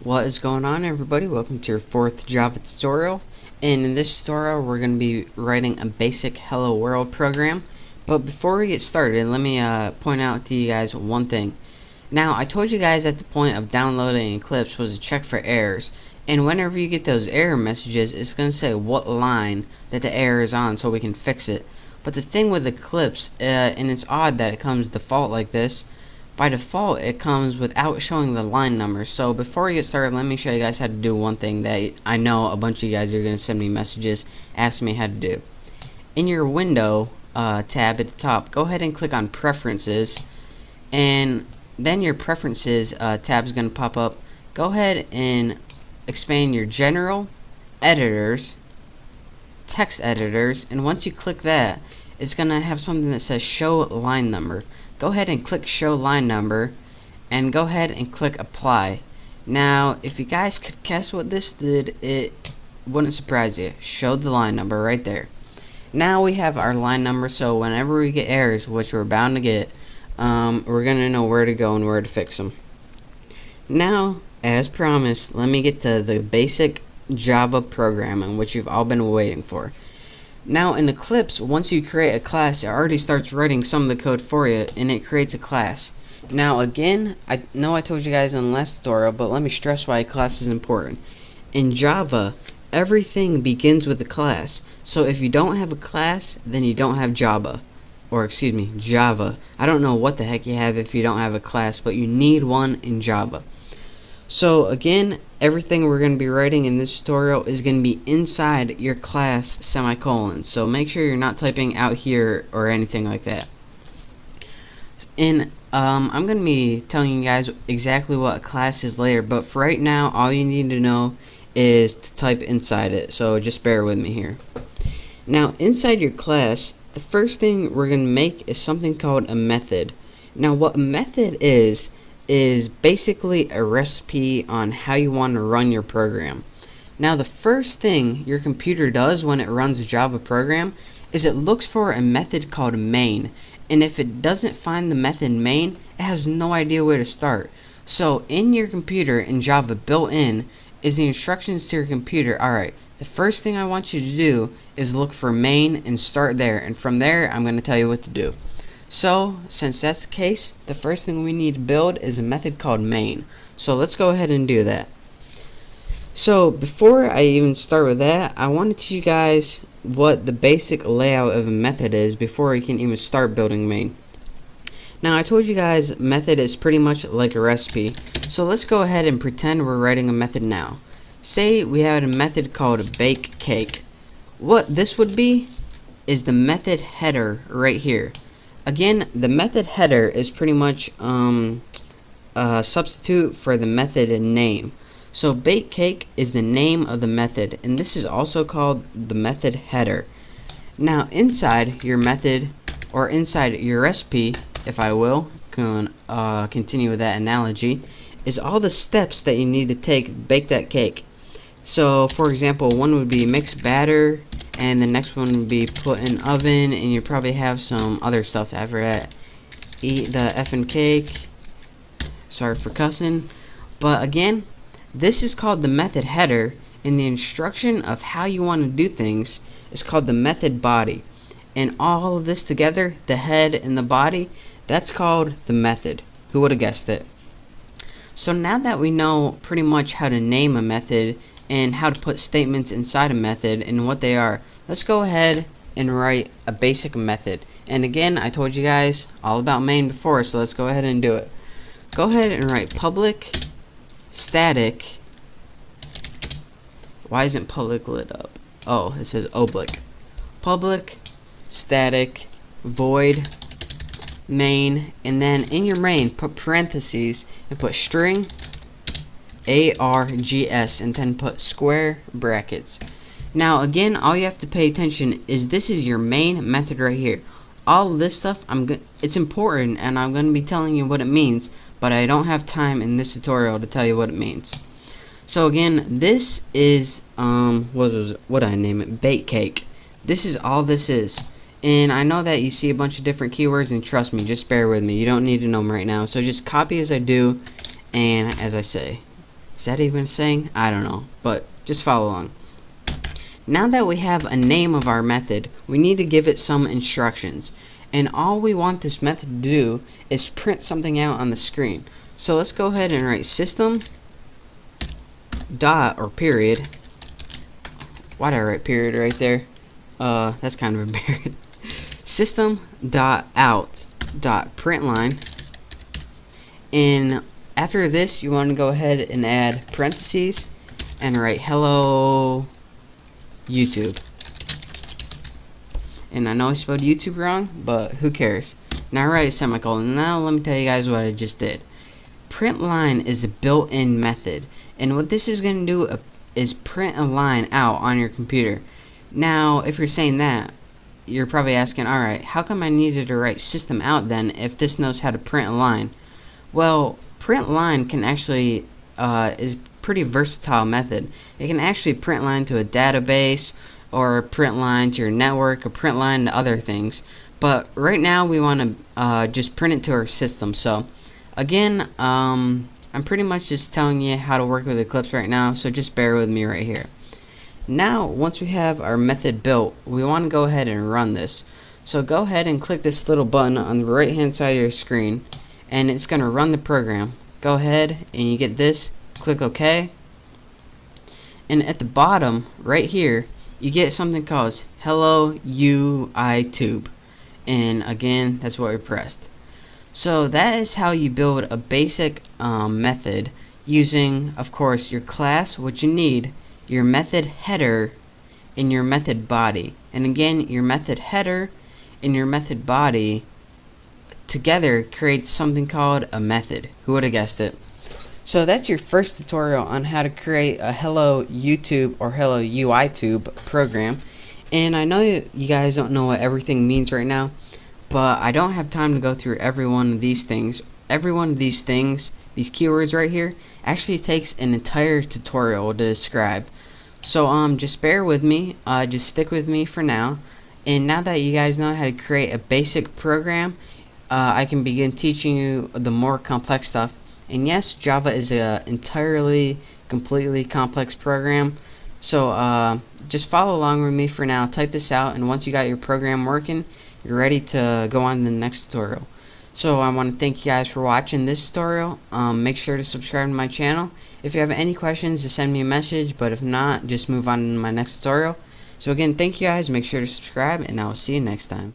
What is going on, everybody? Welcome to your fourth Java tutorial, and in this tutorial we're going to be writing a basic hello world program. But before we get started, let me point out to you guys one thing. Now, I told you guys at the point of downloading Eclipse was to check for errors, and whenever you get those error messages, it's going to say what line that the error is on so we can fix it. But the thing with Eclipse, and it's odd that it comes default like this, by default it comes without showing the line number. So before we get started, let me show you guys how to do one thing that I know a bunch of you guys are going to send me messages asking me how to do. In your window tab at the top, go ahead and click on preferences, and then your preferences tab is going to pop up. Go ahead and expand your general, editors, text editors, and once you click that, it's going to have something that says show line number. Go ahead and click show line number and go ahead and click apply. Now, if you guys could guess what this did, it wouldn't surprise you. Showed the line number right there. Now we have our line number, so whenever we get errors, which we're bound to get, we're gonna know where to go and where to fix them. Now, as promised, let me get to the basic Java programming, which you've all been waiting for. Now in Eclipse, once you create a class, it already starts writing some of the code for you, and it creates a class. Now again, I know I told you guys in the last tutorial, but let me stress why a class is important. In Java, everything begins with a class. So if you don't have a class, then you don't have Java. Or excuse me, Java. I don't know what the heck you have if you don't have a class, but you need one in Java. So again, everything we're going to be writing in this tutorial is going to be inside your class semicolon. So make sure you're not typing out here or anything like that. And I'm going to be telling you guys exactly what a class is later, but for right now, all you need to know is to type inside it. So just bear with me here. Now, inside your class, the first thing we're going to make is something called a method. Now, what a method is basically a recipe on how you want to run your program. Now, the first thing your computer does when it runs a Java program is it looks for a method called main, and if it doesn't find the method main, it has no idea where to start. So in your computer, in Java, built in is the instructions to your computer. Alright, the first thing I want you to do is look for main and start there, and from there I'm going to tell you what to do. So, since that's the case, the first thing we need to build is a method called main. So let's go ahead and do that. So before I even start with that, I want to teach you guys what the basic layout of a method is before you can even start building main. Now, I told you guys method is pretty much like a recipe. So let's go ahead and pretend we're writing a method now. Say we had a method called bake cake. What this would be is the method header right here. Again, the method header is pretty much a substitute for the method name. So bake cake is the name of the method, and this is also called the method header. Now inside your method, or inside your recipe, if I will continue with that analogy, is all the steps that you need to take to bake that cake. So for example, one would be mix batter, and the next one would be put in oven, and you probably have some other stuff after that. Eat the effing cake. Sorry for cussing. But again, this is called the method header, and the instruction of how you want to do things is called the method body. And all of this together, the head and the body, that's called the method. Who would have guessed it? So now that we know pretty much how to name a method and how to put statements inside a method and what they are, let's go ahead and write a basic method. And again, I told you guys all about main before, so let's go ahead and do it. Go ahead and write public static. Why isn't public lit up? Oh, it says oblique. Public static void main, and then in your main put parentheses and put string args, and then put square brackets. Now again, all you have to pay attention is this is your main method right here. All of this stuff, it's important, and I'm going to be telling you what it means, but I don't have time in this tutorial to tell you what it means. So again, this is what I name it, bake cake. This is all this is. And I know that you see a bunch of different keywords, and trust me, just bear with me. You don't need to know them right now. So just copy as I do and as I say. Is that even a saying? I don't know, but just follow along. Now that we have a name of our method, we need to give it some instructions. And all we want this method to do is print something out on the screen. So let's go ahead and write system dot or period. Why did I write period right there? That's kind of embarrassing. System dot out dot println. And after this, you want to go ahead and add parentheses and write hello YouTube. And I know I spelled YouTube wrong, but who cares? Now write a semicolon. Now let me tell you guys what I just did. Println is a built-in method, and what this is going to do is print a line out on your computer. Now, if you're saying that, you're probably asking, alright, how come I needed to write system out then if this knows how to print a line? Well, print line can actually is pretty versatile method. It can actually print line to a database, or print line to your network, or print line to other things. But right now we want to just print it to our system. So again, I'm pretty much just telling you how to work with Eclipse right now, so just bear with me right here. Now, once we have our method built, we want to go ahead and run this. So go ahead and click this little button on the right hand side of your screen, and it's going to run the program. Go ahead and you get this, click OK, and at the bottom right here you get something called Hello YouTube, and again, that's what we pressed. So that is how you build a basic method using, of course, your class, what you need, your method header, and your method body. And again, your method header and your method body together creates something called a method. Who would have guessed it? So that's your first tutorial on how to create a Hello YouTube or Hello UITube program. And I know you guys don't know what everything means right now, but I don't have time to go through every one of these things. Every one of these things, these keywords right here, actually takes an entire tutorial to describe. So just bear with me, just stick with me for now. And now that you guys know how to create a basic program, I can begin teaching you the more complex stuff. And yes, Java is a entirely, completely complex program. So just follow along with me for now. Type this out, and once you got your program working, you're ready to go on to the next tutorial. So I want to thank you guys for watching this tutorial. Make sure to subscribe to my channel. If you have any questions, just send me a message, but if not, just move on to my next tutorial. So again, thank you guys, make sure to subscribe, and I will see you next time.